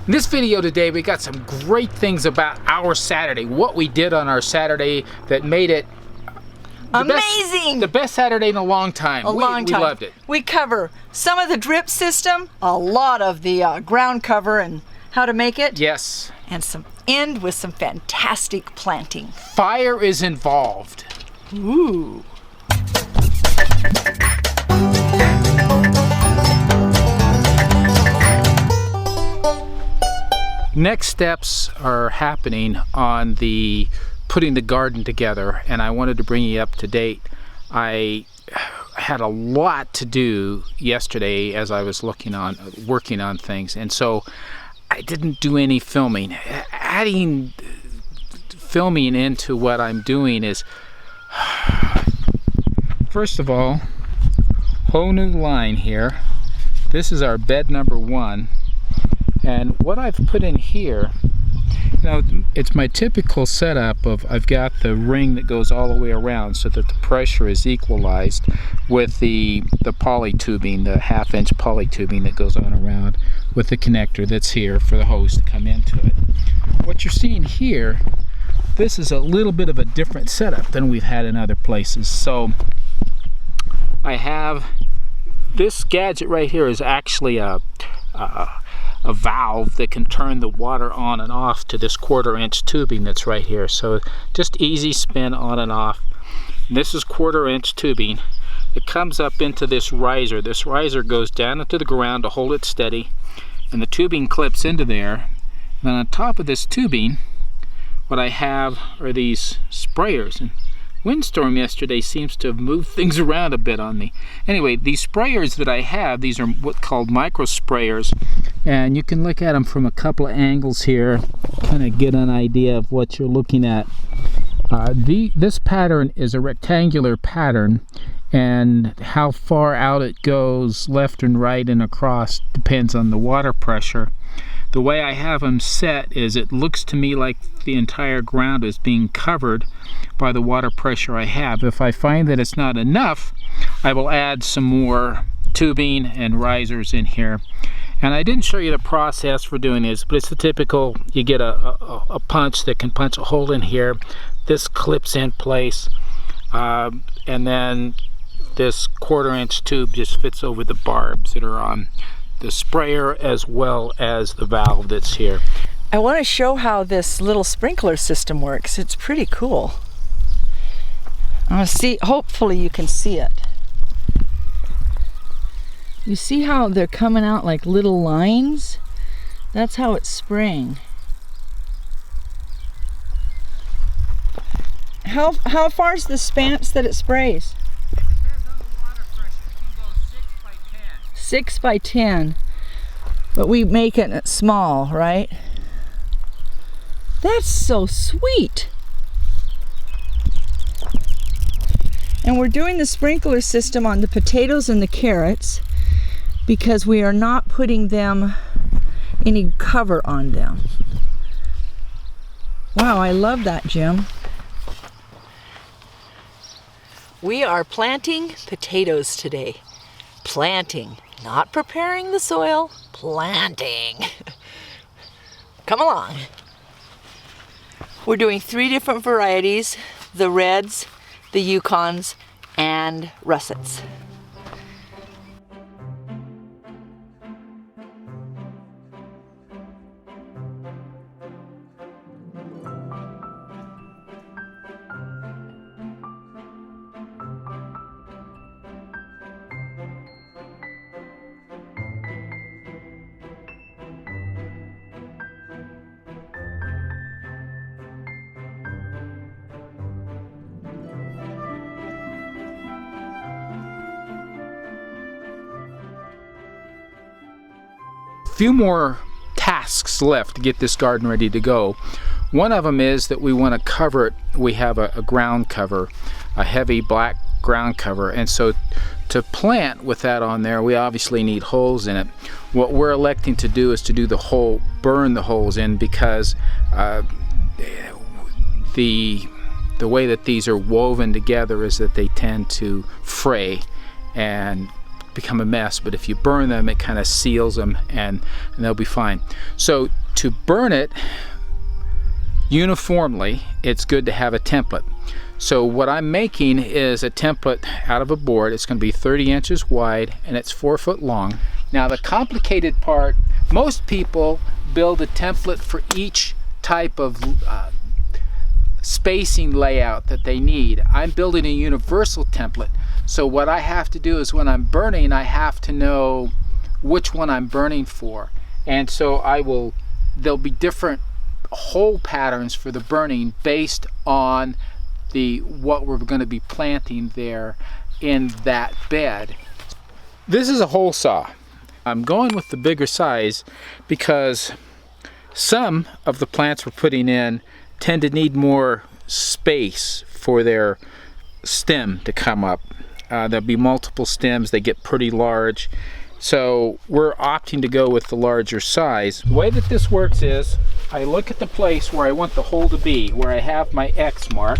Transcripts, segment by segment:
In this video today, we got some great things about our Saturday, what we did on our Saturday that made it amazing! The best Saturday in a long time. We loved it. We cover some of the drip system, a lot of the ground cover and how to make it. Yes. And end with some fantastic planting. Fire is involved. Ooh. Next steps are happening on the putting the garden together, and I wanted to bring you up to date. I had a lot to do yesterday as I was working on things, and so I didn't do any filming. Adding filming into what I'm doing is, first of all, whole new line here. This is our bed number 1. And what I've put in here, it's my typical setup of I've got the ring that goes all the way around so that the pressure is equalized with the poly tubing, the 1/2-inch poly tubing that goes on around with the connector that's here for the hose to come into it. What you're seeing here, this is a little bit of a different setup than we've had in other places. So I have this gadget right here is actually a valve that can turn the water on and off to this 1/4-inch tubing that's right here. So just easy spin on and off. And this is 1/4-inch tubing. It comes up into this riser. This riser goes down into the ground to hold it steady, and the tubing clips into there. And then on top of this tubing, what I have are these sprayers. And windstorm yesterday seems to have moved things around a bit on me. Anyway, these sprayers that I have, these are what's called micro sprayers, and you can look at them from a couple of angles here, kind of get an idea of what you're looking at. This pattern is a rectangular pattern, and how far out it goes left and right and across depends on the water pressure. The way I have them set is it looks to me like the entire ground is being covered by the water pressure I have. If I find that it's not enough, I will add some more tubing and risers in here. And I didn't show you the process for doing this, but it's the typical, you get a punch that can punch a hole in here. This clips in place, and then this 1/4-inch tube just fits over the barbs that are on the sprayer as well as the valve that's here. I want to show how this little sprinkler system works. It's pretty cool. I want to see, hopefully you can see it. You see how they're coming out like little lines? That's how it's spraying. How far is the spans that it sprays? 6 by 10, but we make it small, right? That's so sweet. And we're doing the sprinkler system on the potatoes and the carrots because we are not putting them any cover on them. Wow, I love that, Jim. We are planting potatoes today. Planting. Not preparing the soil, planting. Come along. We're doing 3 different varieties, the reds, the Yukons, and russets. Few more tasks left to get this garden ready to go. One of them is that we want to cover it. We have a ground cover, a heavy black ground cover, and so to plant with that on there, we obviously need holes in it. What we're electing to do is to do the hole, burn the holes in, because the way that these are woven together is that they tend to fray and become a mess, but if you burn them, it kind of seals them, and they'll be fine. So to burn it uniformly, it's good to have a template. So what I'm making is a template out of a board. It's going to be 30 inches wide and it's 4 foot long. Now the complicated part, most people build a template for each type of spacing layout that they need. I'm building a universal template. So what I have to do is when I'm burning, I have to know which one I'm burning for. And so there'll be different hole patterns for the burning based on what we're going to be planting there in that bed. This is a hole saw. I'm going with the bigger size because some of the plants we're putting in tend to need more space for their stem to come up. There'll be multiple stems, they get pretty large. So we're opting to go with the larger size. The way that this works is I look at the place where I want the hole to be, where I have my X mark,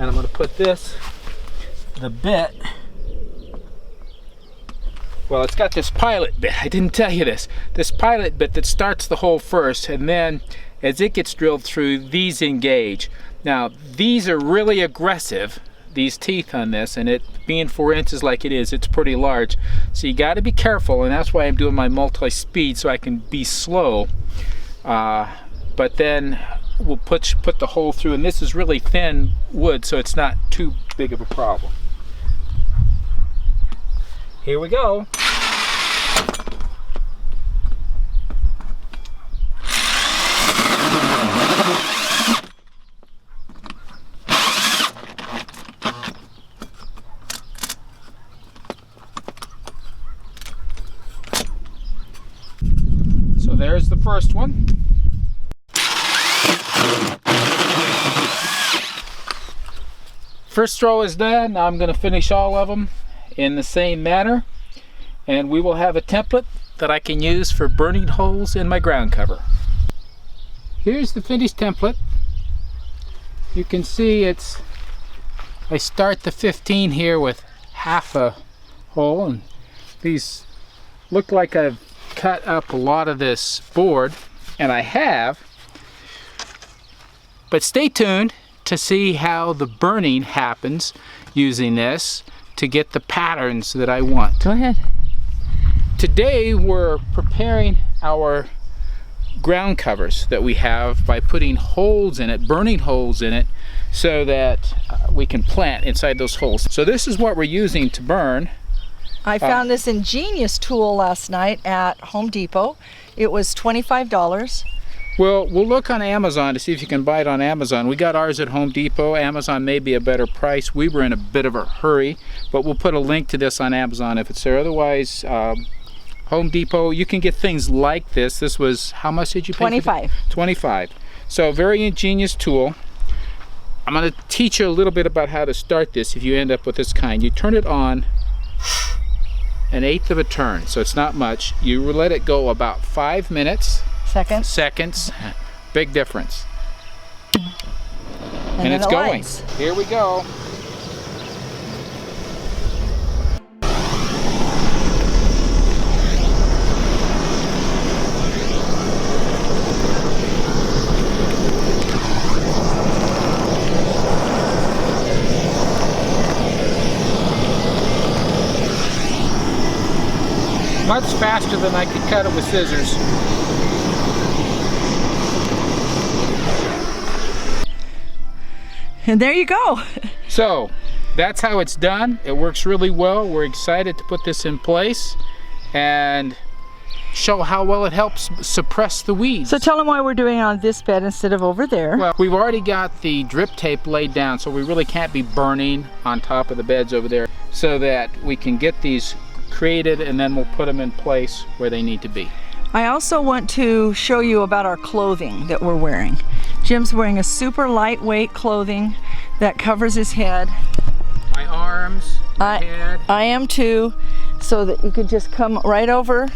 and I'm going to put the bit, well, it's got this pilot bit, I didn't tell you this pilot bit that starts the hole first, and then as it gets drilled through, these engage. Now these are really aggressive, these teeth on this, and it being 4 inches like it is, it's pretty large. So you got to be careful, and that's why I'm doing my multi-speed so I can be slow. But then we'll put the hole through, and this is really thin wood, so it's not too big of a problem. Here we go. So there's the first one. First row is done. Now I'm going to finish all of them in the same manner, and we will have a template that I can use for burning holes in my ground cover. Here's the finished template. You can see I start the 15 here with half a hole, and these look like I've cut up a lot of this board, and I have, but stay tuned to see how the burning happens using this to get the patterns that I want. Go ahead. Today we're preparing our ground covers that we have by putting holes in it, burning holes in it, so that we can plant inside those holes. So this is what we're using to burn. I found this ingenious tool last night at Home Depot. It was $25. Well, we'll look on Amazon to see if you can buy it on Amazon. We got ours at Home Depot. Amazon may be a better price. We were in a bit of a hurry, but we'll put a link to this on Amazon if it's there. Otherwise, Home Depot, you can get things like this. This was, how much did you pay? $25. $25. So, very ingenious tool. I'm going to teach you a little bit about how to start this if you end up with this kind. You turn it on 1/8 of a turn, so it's not much. You let it go about 5 minutes. Seconds. Big difference. And it's going. Lights. Here we go. Much faster than I could cut it with scissors. And there you go. So that's how it's done. It works really well. We're excited to put this in place and show how well it helps suppress the weeds. So tell them why we're doing it on this bed instead of over there. Well, we've already got the drip tape laid down, so we really can't be burning on top of the beds over there, so that we can get these created, and then we'll put them in place where they need to be. I also want to show you about our clothing that we're wearing. Jim's wearing a super lightweight clothing that covers his head. My arms, my head. I am too, so that you could just come right over,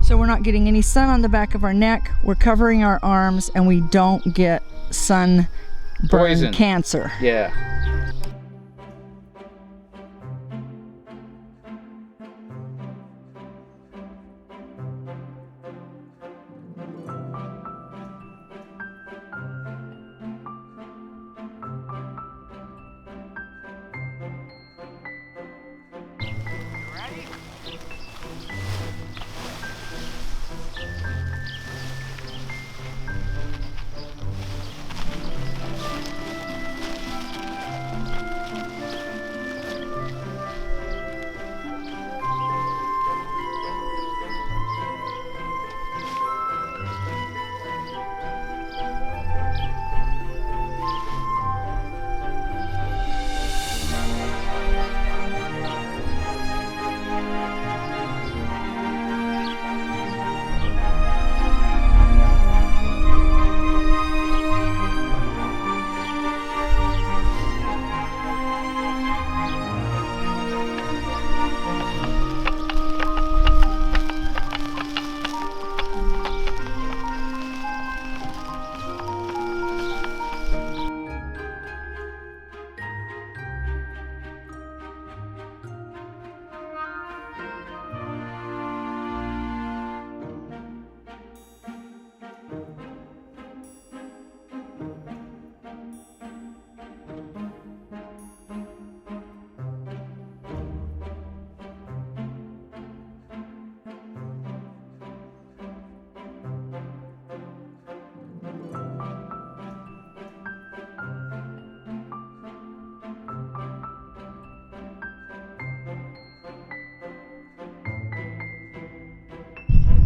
so we're not getting any sun on the back of our neck. We're covering our arms, and we don't get sun burn cancer. Yeah.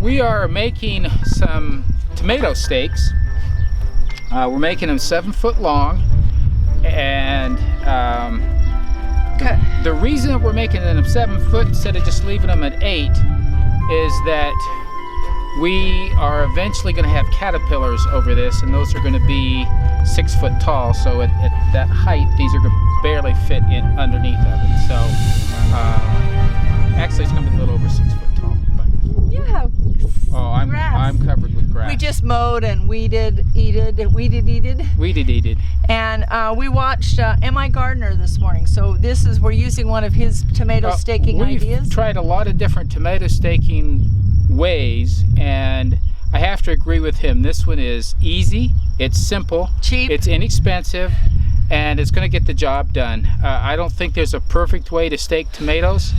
We are making some tomato steaks. We're making them 7 foot long, and the reason that we're making them 7 foot instead of just leaving them at 8 is that we are eventually going to have caterpillars over this, and those are going to be 6 foot tall. So at that height, these are going to barely fit in underneath of it. So actually, it's going to be a little over 6 foot tall. But You have grass. I'm covered with grass. We just mowed and weeded. And we watched M.I. Gardner this morning. So we're using one of his tomato staking ideas. We've tried a lot of different tomato staking ways, and I have to agree with him. This one is easy, it's simple, cheap, it's inexpensive, and it's going to get the job done. I don't think there's a perfect way to stake tomatoes.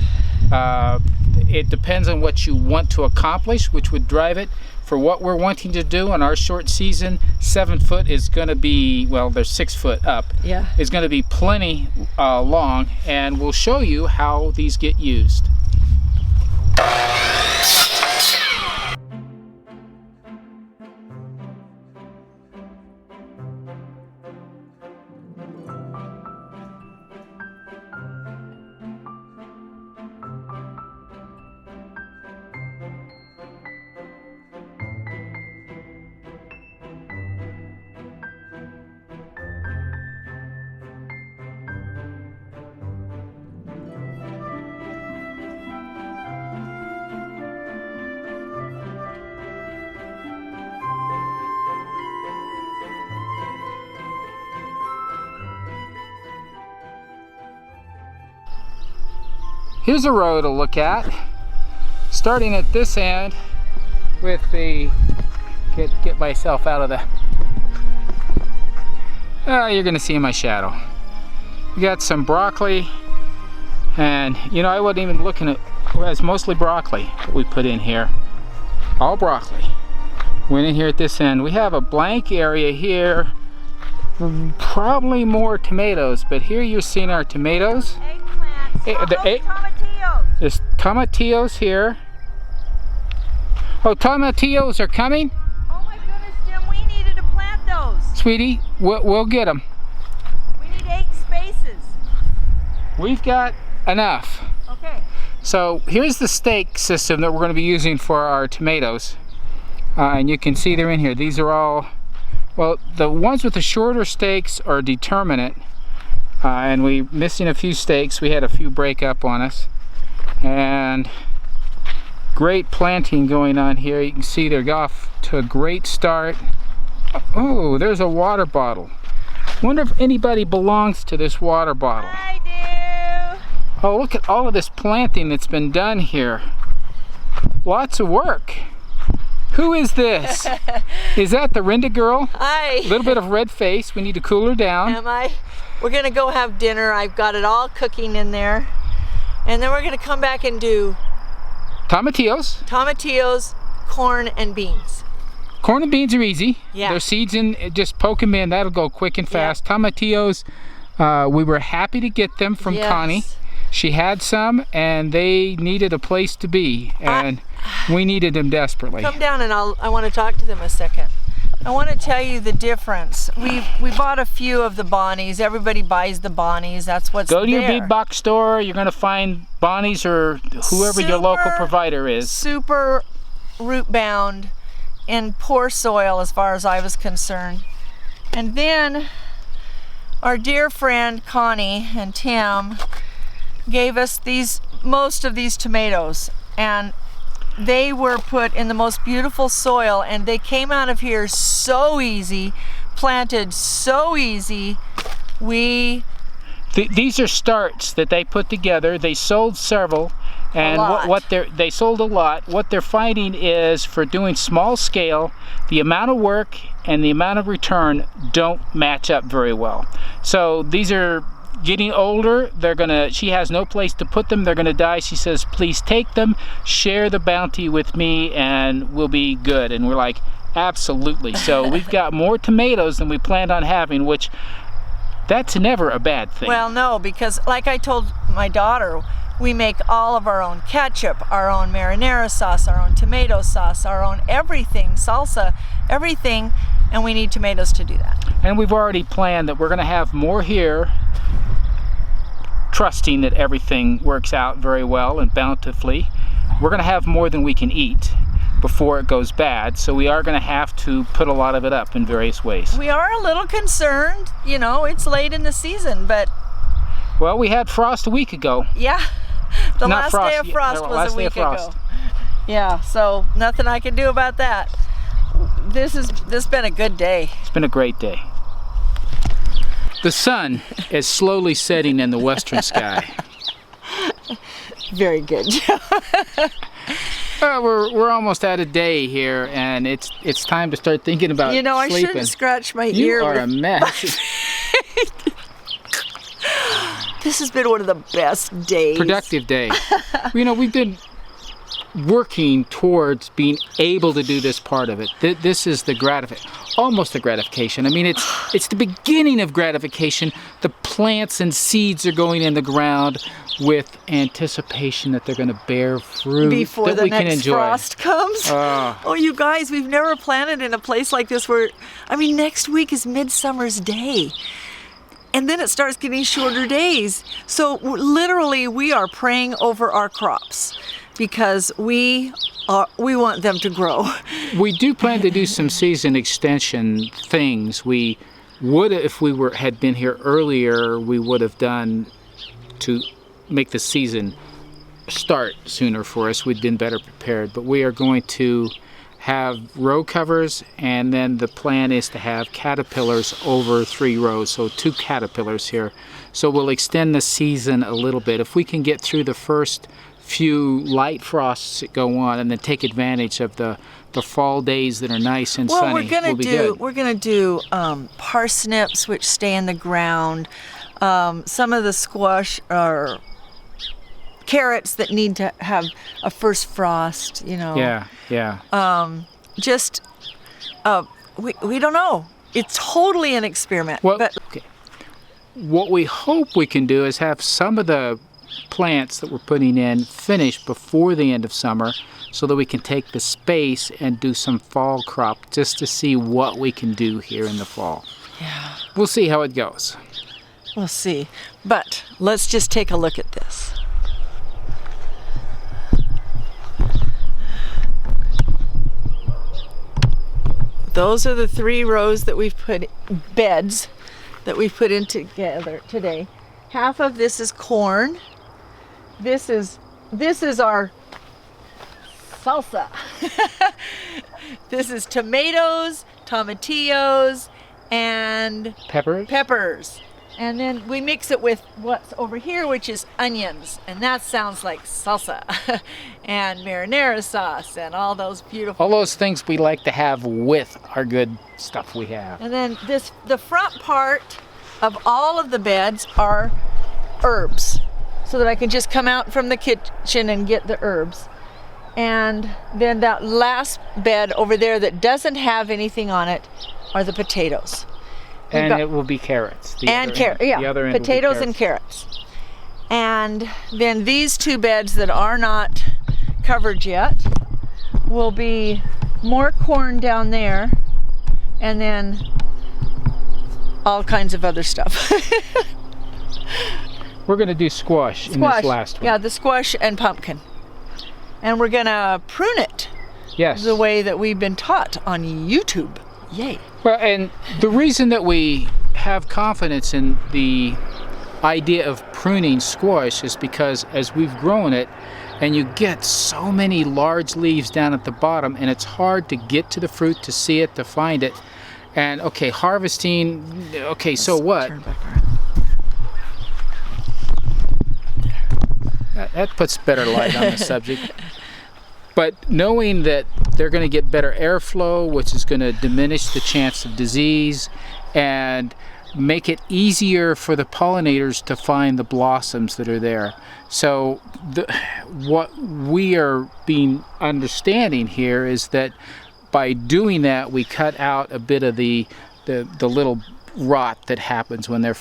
It depends on what you want to accomplish, which would drive it. For what we're wanting to do in our short season, 7 foot is going to be, well, they're 6 foot up. Yeah. It's going to be plenty long, and we'll show you how these get used. Here's a row to look at, starting at this end with the, get myself out of the, you're gonna see my shadow. We got some broccoli, and you know, I wasn't even looking at, well, it's mostly broccoli that we put in here, all broccoli. Went in here at this end. We have a blank area here, probably more tomatoes, but here you're seeing our tomatoes. There's tomatillos here. Oh, tomatillos are coming? Oh my goodness, Jim, we needed to plant those. Sweetie, we'll get them. We need 8 spaces. We've got enough. Okay. So here's the stake system that we're going to be using for our tomatoes. And you can see they're in here. These are all, well, the ones with the shorter stakes are determinate. And we're missing a few stakes. We had a few break up on us. And great planting going on here. You can see they're off to a great start. Oh, there's a water bottle. Wonder if anybody belongs to this water bottle. I do. Oh, look at all of this planting that's been done here. Lots of work. Who is this? Is that the Rinda girl? Hi. A little bit of red face. We need to cool her down. Am I? We're gonna go have dinner. I've got it all cooking in there. And then we're gonna come back and do tomatillos, corn, and beans. Corn and beans are easy. Yeah. There's seeds in, just poke them in. That'll go quick and fast. Yeah. Tomatillos, we were happy to get them from Connie. She had some, and they needed a place to be, and we needed them desperately. Come down, and I want to talk to them a second. I want to tell you the difference. We bought a few of the Bonnies. Everybody buys the Bonnies. That's what's there. Go to your big box store. You're going to find Bonnies or whoever your local provider is. Super root bound in poor soil as far as I was concerned. And then our dear friend Connie and Tim gave us most of these tomatoes, and they were put in the most beautiful soil, and they came out of here so easy, planted so easy. These are starts that they put together. They sold several, and they sold a lot. What they're finding is, for doing small scale, the amount of work and the amount of return don't match up very well. So these are getting older. She has no place to put them. They're gonna die. She says, please take them, share the bounty with me, and we'll be good. And we're like, absolutely. So we've got more tomatoes than we planned on having, which that's never a bad thing. Well, no, because like I told my daughter, We make all of our own ketchup, our own marinara sauce, our own tomato sauce, our own everything, salsa, everything, and we need tomatoes to do that. And we've already planned that we're going to have more here, trusting that everything works out very well and bountifully. We're going to have more than we can eat before it goes bad, so we are going to have to put a lot of it up in various ways. We are a little concerned, you know, it's late in the season, but... Well, we had frost a week ago. Yeah, the last day of frost was a week ago. Yeah, so nothing I can do about that. This has been a good day. It's been a great day. The sun is slowly setting in the western sky. Very good. We're almost out of day here, and it's time to start thinking about sleeping. I shouldn't scratch my ear. You are a mess. This has been one of the best days. Productive day. We've been working towards being able to do this part of it. This is the almost the gratification. I mean, it's the beginning of gratification. The plants and seeds are going in the ground with anticipation that they're going to bear fruit before that the we next can enjoy. Frost comes. Oh, you guys, we've never planted in a place like this where, next week is Midsummer's Day. And then it starts getting shorter days. So literally we are praying over our crops because we want them to grow. We do plan to do some season extension things. We would, if we had been here earlier, we would have done to make the season start sooner for us. We'd been better prepared, but we are going to have row covers, and then the plan is to have caterpillars over 3 rows, so 2 caterpillars here. So we'll extend the season a little bit. If we can get through the first few light frosts that go on and then take advantage of the fall days that are nice and sunny, we're gonna do parsnips, which stay in the ground. Some of the squash are carrots that need to have a first frost, Yeah. We don't know. It's totally an experiment. Okay. What we hope we can do is have some of the plants that we're putting in finished before the end of summer so that we can take the space and do some fall crop just to see what we can do here in the fall. Yeah. We'll see how it goes. We'll see. But let's just take a look at this. Those are the 3 rows that we've beds that we've put in together today. Half of this is corn. This is our salsa. This is tomatoes, tomatillos, and peppers. And then we mix it with what's over here, which is onions. And that sounds like salsa and marinara sauce and all those beautiful... All those things we like to have with our good stuff we have. And then the front part of all of the beds are herbs, so that I can just come out from the kitchen and get the herbs. And then that last bed over there that doesn't have anything on it are the potatoes. And it will be carrots. Potatoes and carrots. And then these 2 beds that are not covered yet will be more corn down there, and then all kinds of other stuff. We're going to do squash in this last one. Yeah, the squash and pumpkin. And we're going to prune it. Yes. The way that we've been taught on YouTube. Yay. Well, and the reason that we have confidence in the idea of pruning squash is because as we've grown it, and you get so many large leaves down at the bottom, and it's hard to get to the fruit, to see it, to find it. And okay, harvesting, okay, so what? Turn back around. That puts better light on the subject. But knowing that they're going to get better airflow, which is going to diminish the chance of disease and make it easier for the pollinators to find the blossoms that are there. So what we are understanding here is that by doing that, we cut out a bit of the little rot that happens when they're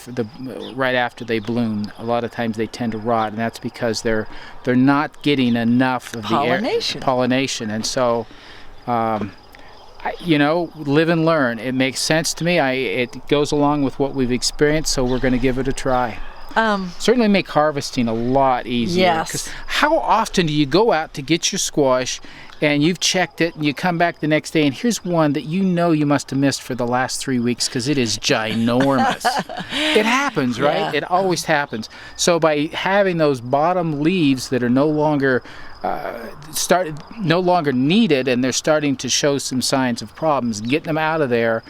right after they bloom. A lot of times they tend to rot, and that's because they're not getting enough of the pollination. And so, you know, live and learn. It makes sense to me. It goes along with what we've experienced, so we're going to give it a try. Certainly make harvesting a lot easier. Yes. 'Cause how often do you go out to get your squash and you've checked it and you come back the next day and here's one that you know you must have missed for the last 3 weeks because it is ginormous. It happens, right? Yeah. It always happens. So by having those bottom leaves that are no longer needed and they're starting to show some signs of problems, getting them out of there,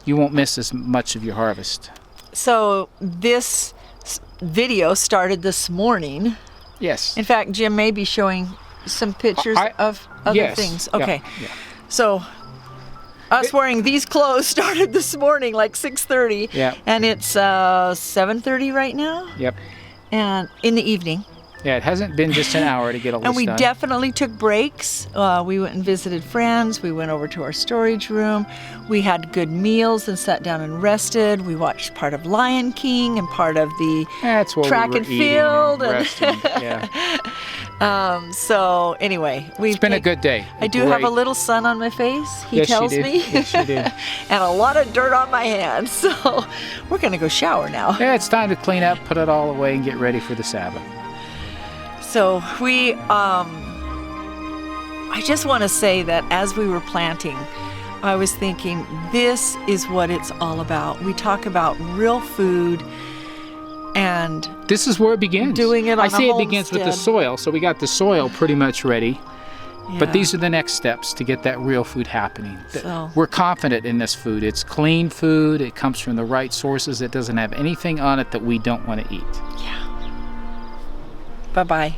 you won't miss as much of your harvest. So this video started this morning. Yes. In fact, Jim may be showing some pictures of other yes. things. Okay. Yeah. So us wearing these clothes started this morning, like 6:30. Yeah. And it's 7:30 right now. Yep. And in the evening. Yeah, it hasn't been just an hour to get all this And we done. definitely took breaks. We went and visited friends. We went over to our storage room. We had good meals and sat down and rested. We watched part of Lion King and part of the track and field. So anyway, it's been a good day. I do have a little sun on my face, he tells me. Yes, you do. And a lot of dirt on my hands. So we're going to go shower now. Yeah, it's time to clean up, put it all away, and get ready for the Sabbath. So we, I just want to say that as we were planting, I was thinking, this is what it's all about. We talk about real food, and this is where it begins. Doing it on I say a it begins with the soil, so we got the soil pretty much ready. Yeah. But these are the next steps to get that real food happening. So. We're confident in this food. It's clean food. It comes from the right sources. It doesn't have anything on it that we don't want to eat. Yeah. Bye-bye.